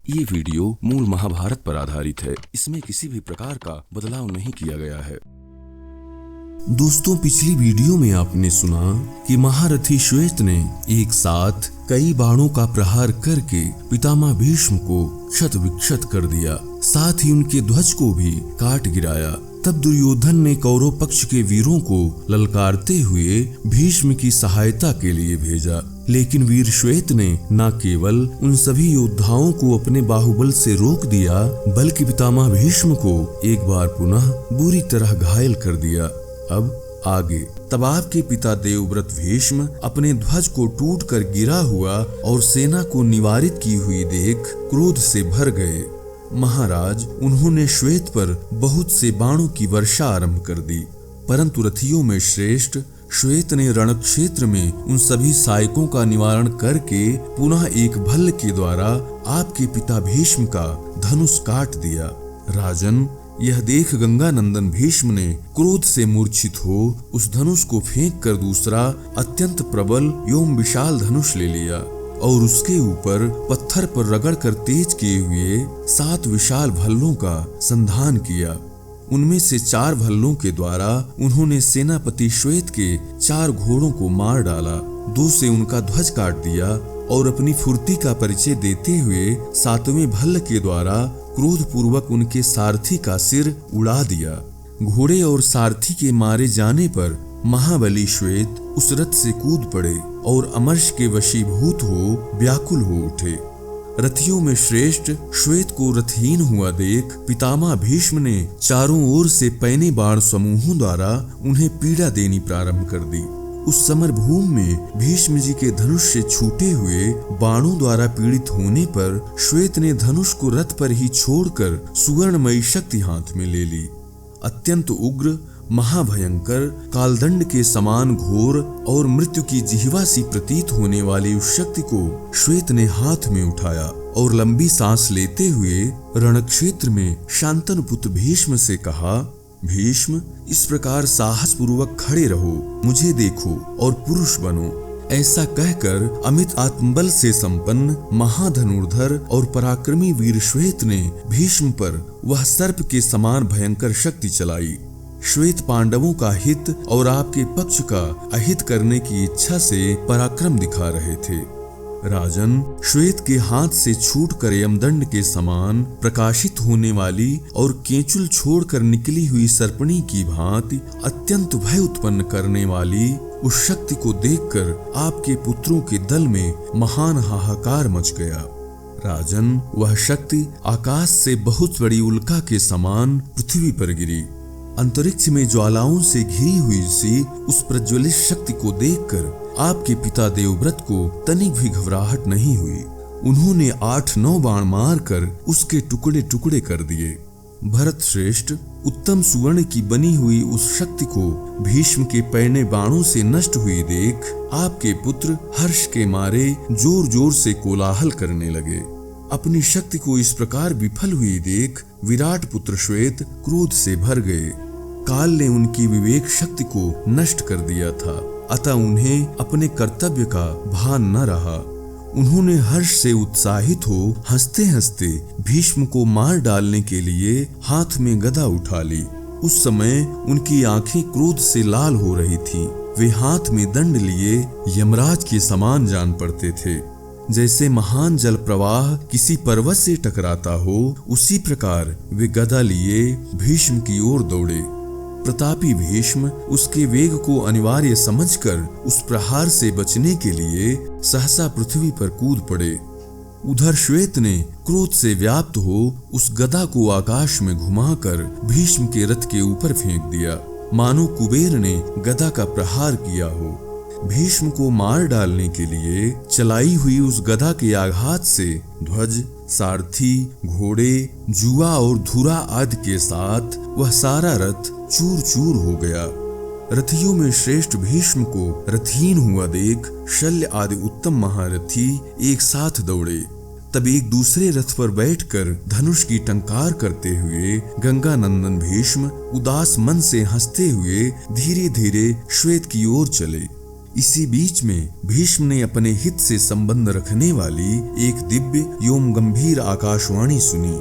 ये वीडियो मूल महाभारत पर आधारित है। इसमें किसी भी प्रकार का बदलाव नहीं किया गया है। दोस्तों, पिछली वीडियो में आपने सुना कि महारथी श्वेत ने एक साथ कई बाणों का प्रहार करके पितामह भीष्म को क्षत विक्षत कर दिया, साथ ही उनके ध्वज को भी काट गिराया। तब दुर्योधन ने कौरव पक्ष के वीरों को ललकारते हुए भीष्म की सहायता के लिए भेजा, लेकिन वीर श्वेत ने न केवल उन सभी योद्धाओं को अपने बाहुबल से रोक दिया, बल्कि पितामह भीष्म को एक बार पुनः बुरी तरह घायल कर दिया। अब आगे। तब आपके पिता देवव्रत भीष्म अपने ध्वज को टूट कर गिरा हुआ और सेना को निवारित की हुई देख क्रोध से भर गए। महाराज, उन्होंने श्वेत पर बहुत से बाणों की वर्षा आरंभ कर दी, परंतु रथियों में श्रेष्ठ श्वेत ने रणक्षेत्र में उन सभी सहायकों का निवारण करके पुनः एक भल्ल के द्वारा आपके पिता भीष्म का धनुष काट दिया। राजन, यह देख गंगानंदन भीष्म ने क्रोध से मूर्छित हो उस धनुष को फेंक कर दूसरा अत्यंत प्रबल एवं विशाल धनुष ले लिया और उसके ऊपर पत्थर पर रगड़ कर तेज किए हुए 7 विशाल भल्लों का संधान किया। उनमें से 4 भल्लों के द्वारा उन्होंने सेनापति श्वेत के 4 घोड़ों को मार डाला, 2 से उनका ध्वज काट दिया और अपनी फुर्ती का परिचय देते हुए 7वें भल्ल के द्वारा क्रोध पूर्वक उनके सारथी का सिर उड़ा दिया। घोड़े और सारथी के मारे जाने पर महाबली श्वेत उस रथ से कूद पड़े और अमर्ष के वशीभूत हो व्याकुल हो उठे। रथियों में श्रेष्ठ श्वेत को रथहीन हुआ देख पितामह भीष्म ने चारों ओर से पैने बाण समूहों द्वारा उन्हें पीड़ा देनी प्रारंभ कर दी। उस समर भूमि में भीष्म जी के धनुष से छूटे हुए बाणों द्वारा पीड़ित होने पर श्वेत ने धनुष को रथ पर ही छोड़कर सुवर्णमयी शक्ति हाथ में ले ली। अत्यंत उग्र, महाभयंकर, कालदंड के समान घोर और मृत्यु की जिह्वा सी प्रतीत होने वाली उस शक्ति को श्वेत ने हाथ में उठाया और लंबी सांस लेते हुए रणक्षेत्र में शांतनु पुत्र भीष्म से कहा, भीष्म, इस प्रकार साहस पूर्वक खड़े रहो, मुझे देखो और पुरुष बनो। ऐसा कहकर अमित आत्मबल से संपन्न महाधनुर्धर और पराक्रमी वीर श्वेत ने भीष्म पर वह सर्प के समान भयंकर शक्ति चलाई। श्वेत पांडवों का हित और आपके पक्ष का अहित करने की इच्छा से पराक्रम दिखा रहे थे। राजन, श्वेत के हाथ से छूटकर यमदंड के समान प्रकाशित होने वाली और केंचुल छोड़कर निकली हुई सर्पणी की भांति अत्यंत भय उत्पन्न करने वाली उस शक्ति को देखकर आपके पुत्रों के दल में महान हाहाकार मच गया। राजन, वह शक्ति आकाश से बहुत बड़ी उल्का के समान पृथ्वी पर गिरी। अंतरिक्ष में ज्वालाओं से घिरी हुई सी उस प्रज्वलित शक्ति को देखकर आपके पिता देवव्रत को तनिक भी घबराहट नहीं हुई। उन्होंने 8-9 बाण मारकर उसके टुकड़े टुकड़े कर दिए। भरत श्रेष्ठ उत्तम सुवर्ण की बनी हुई उस शक्ति को भीष्म के पैने बाणों से नष्ट हुई देख आपके पुत्र हर्ष के मारे जोर जोर से कोलाहल करने लगे। अपनी शक्ति को इस प्रकार विफल हुई देख विराट पुत्र श्वेत क्रोध से भर गए। काल ने उनकी विवेक शक्ति को नष्ट कर दिया था, अतः उन्हें अपने कर्तव्य का भान न रहा। उन्होंने हर्ष से उत्साहित हो हंसते हंसते भीष्म को मार डालने के लिए हाथ में गदा उठा ली। उस समय उनकी आंखें क्रोध से लाल हो रही थीं। वे हाथ में दंड लिए यमराज के समान जान पड़ते थे। जैसे महान जल प्रवाह किसी पर्वत से टकराता हो, उसी प्रकार वे गदा लिए भीष्म की ओर दौड़े। प्रतापी भीष्म उसके वेग को अनिवार्य समझकर उस प्रहार से बचने के लिए सहसा पृथ्वी पर कूद पड़े। उधर श्वेत ने क्रोध से व्याप्त हो उस गदा को आकाश में घुमाकर भीष्म के रथ के ऊपर फेंक दिया, मानो कुबेर ने गदा का प्रहार किया हो। भीष्म को मार डालने के लिए चलाई हुई उस गदा के आघात से ध्वज, सारथी, घोड़े, जुआ और धुरा आदि के साथ वह सारा रथ चूर चूर हो गया। रथियों में श्रेष्ठ भीष्म को रथहीन हुआ देख शल्य आदि उत्तम महारथी एक साथ दौड़े। तब एक दूसरे रथ पर बैठकर धनुष की टंकार करते हुए गंगानंदन भीष्म उदास मन से हंसते हुए धीरे धीरे श्वेत की ओर चले। इसी बीच में भीष्म ने अपने हित से संबंध रखने वाली एक दिव्य एवं गंभीर आकाशवाणी सुनी।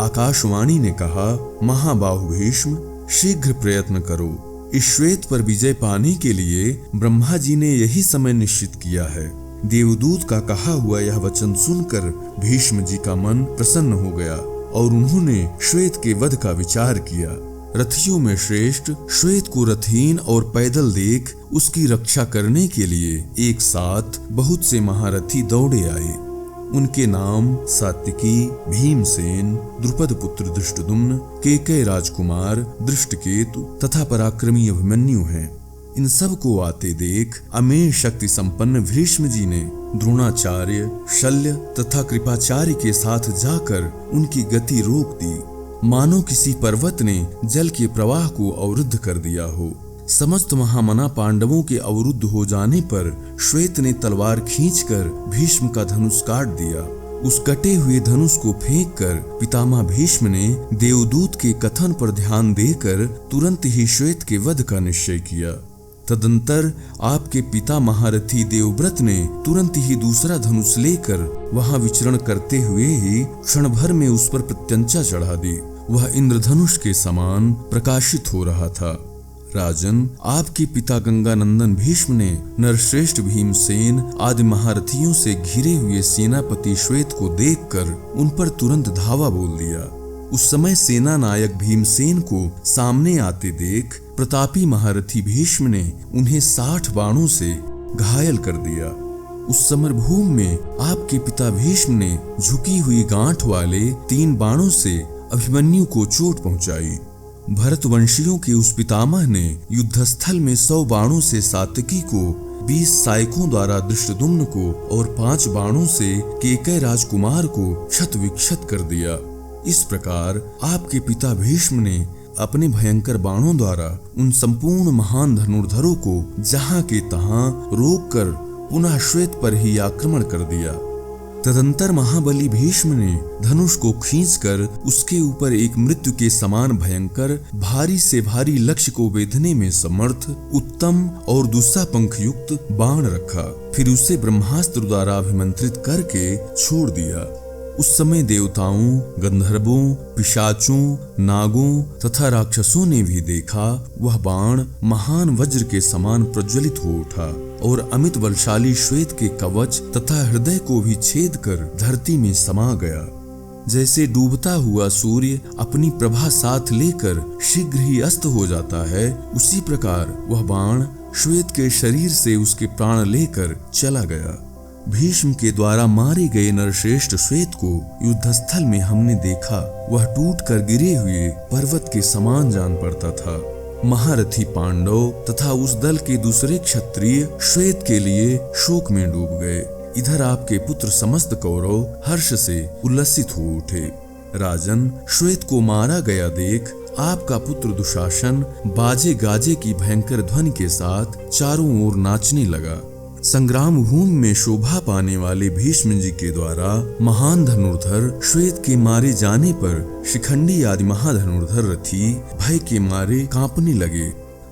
आकाशवाणी ने कहा, महाबाहु भीष्म, शीघ्र प्रयत्न करो। इस श्वेत पर विजय पाने के लिए ब्रह्मा जी ने यही समय निश्चित किया है। देवदूत का कहा हुआ यह वचन सुनकर भीष्म जी का मन प्रसन्न हो गया और उन्होंने श्वेत के वध का विचार किया। रथियों में श्रेष्ठ श्वेत को रथहीन और पैदल देख उसकी रक्षा करने के लिए एक साथ बहुत से महारथी दौड़े आए। उनके नाम सात्विकी, भीमसेन, द्रुपद पुत्र धृष्टद्युम्न, केकय राजकुमार दृष्टकेतु तथा पराक्रमी अभिमन्यु हैं। इन सब को आते देख अमेय शक्ति संपन्न भीष्म जी ने द्रोणाचार्य, शल्य तथा कृपाचार्य के साथ जाकर उनकी गति रोक दी, मानो किसी पर्वत ने जल के प्रवाह को अवरुद्ध कर दिया हो। समस्त महामना पांडवों के अवरुद्ध हो जाने पर श्वेत ने तलवार खींचकर भीष्म का धनुष काट दिया। उस कटे हुए धनुष को फेंककर पितामह भीष्म ने देवदूत के कथन पर ध्यान देकर तुरंत ही श्वेत के वध का निश्चय किया। तदंतर आपके पिता महारथी देवव्रत ने तुरंत ही दूसरा धनुष लेकर वहां विचरण करते हुए ही क्षण भर में उस पर प्रत्यंचा चढ़ा दी। वह इंद्रधनुष के समान प्रकाशित हो रहा था। राजन, आपके पिता गंगानंदन भीष्म ने नरश्रेष्ठ भीमसेन आदि महारथियों से घिरे हुए सेनापति श्वेत को देखकर उन पर तुरंत धावा बोल दिया। उस समय सेना नायक भीमसेन को सामने आते देख प्रतापी महारथी भीष्म ने उन्हें 60 बाणों से घायल कर दिया। उस समरभूमि में आपके पिता भीष्म ने झुकी हुई गांठ वाले 3 बाणों से अभिमन्यु को चोट पहुंचाई। भरतवंशियों के उस पितामह ने युद्धस्थल में 100 बाणों से सात्विकी को, 20 सायकों द्वारा धृष्टद्युम्न को और 5 बाणों से केकय राजकुमार को क्षत विक्षत कर दिया। इस प्रकार आपके पिता भीष्म ने अपने भयंकर बाणों द्वारा उन संपूर्ण महान धनुर्धरों को जहां के तहां रोककर पुनः श्वेत पर ही आक्रमण कर दिया। तदंतर महाबली भीष्म ने धनुष को खींचकर उसके ऊपर एक मृत्यु के समान भयंकर भारी से भारी लक्ष्य को वेधने में समर्थ उत्तम और दूसरा पंख युक्त बाण रखा, फिर उसे ब्रह्मास्त्र द्वारा अभिमंत्रित करके छोड़ दिया। उस समय देवताओं, गंधर्वों, पिशाचों, नागों तथा राक्षसों ने भी देखा वह बाण महान वज्र के समान प्रज्वलित हो उठा और अमित बलशाली श्वेत के कवच तथा हृदय को भी छेद कर धरती में समा गया। जैसे डूबता हुआ सूर्य अपनी प्रभा साथ लेकर शीघ्र ही अस्त हो जाता है, उसी प्रकार वह बाण श्वेत के शरीर से उसके प्राण लेकर चला गया। भीष्म के द्वारा मारे गए नरश्रेष्ठ श्वेत को युद्धस्थल में हमने देखा। वह टूटकर गिरे हुए पर्वत के समान जान पड़ता था। महारथी पांडव तथा उस दल के दूसरे क्षत्रिय श्वेत के लिए शोक में डूब गए। इधर आपके पुत्र समस्त कौरव हर्ष से उल्लसित हो उठे। राजन, श्वेत को मारा गया देख आपका पुत्र दुशासन बाजे गाजे की भयंकर ध्वनि के साथ चारों ओर नाचने लगा। संग्राम भूमि में शोभा पाने वाले भीष्म जी के द्वारा महान धनुर्धर श्वेत के मारे जाने पर शिखंडी आदि महाधनुर्धर रथी भय के मारे कांपने लगे।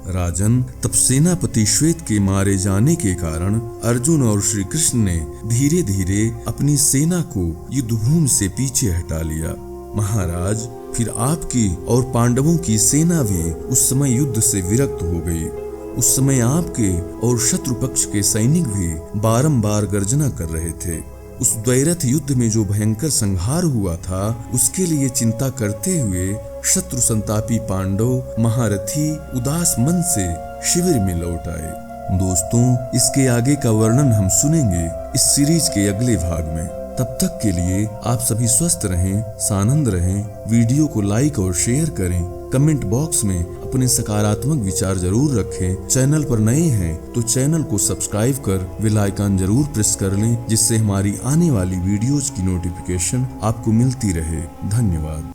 राजन, तब सेनापति श्वेत के मारे जाने के कारण अर्जुन और श्री कृष्ण ने धीरे धीरे अपनी सेना को युद्धभूमि से पीछे हटा लिया। महाराज, फिर आपकी और पांडवों की सेना भी उस समय युद्ध से विरक्त हो गई। उस समय आपके और शत्रु पक्ष के सैनिक भी बारंबार गर्जना कर रहे थे। उस द्वैरथ युद्ध में जो भयंकर संहार हुआ था, उसके लिए चिंता करते हुए शत्रु संतापी पांडव महारथी उदास मन से शिविर में लौट आए। दोस्तों, इसके आगे का वर्णन हम सुनेंगे इस सीरीज के अगले भाग में। तब तक के लिए आप सभी स्वस्थ रहें, सानंद रहें। वीडियो को लाइक और शेयर करें। कमेंट बॉक्स में अपने सकारात्मक विचार जरूर रखें। चैनल पर नए हैं तो चैनल को सब्सक्राइब कर बेल आइकन जरूर प्रेस कर लें, जिससे हमारी आने वाली वीडियोज की नोटिफिकेशन आपको मिलती रहे। धन्यवाद।